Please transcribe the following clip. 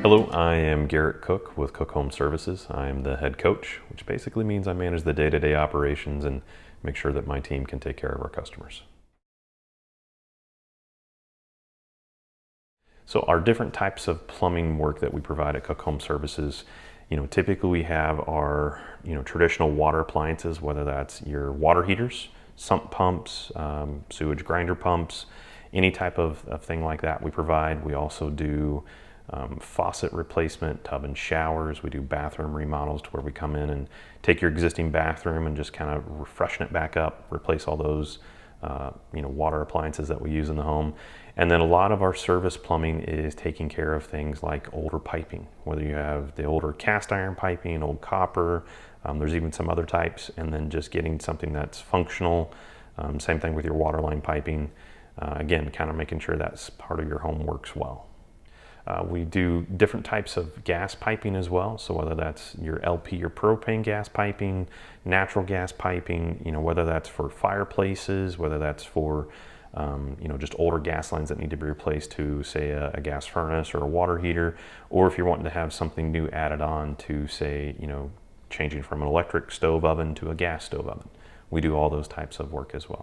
Hello, I am Garrett Cook with Cook Home Services. I am the head coach, which basically means I manage the day-to-day operations and make sure that my team can take care of our customers. So our different types of plumbing work that we provide at Cook Home Services, typically we have our, traditional water appliances, whether that's your water heaters, sump pumps, sewage grinder pumps, any type of thing like that we provide. We also do faucet replacement, tub and showers. We do bathroom remodels to where we come in and take your existing bathroom and just kind of freshen it back up, replace all those water appliances that we use in the home. And then a lot of our service plumbing is taking care of things like older piping, whether you have the older cast iron piping, old copper, there's even some other types, and then just getting something that's functional. Same thing with your waterline piping. Again, kind of making sure that part of your home works well. We do different types of gas piping as well. So whether that's your LP or propane gas piping, natural gas piping, whether that's for fireplaces, whether that's for just older gas lines that need to be replaced to, say, a gas furnace or a water heater, or if you're wanting to have something new added on to, say, changing from an electric stove oven to a gas stove oven. We do all those types of work as well.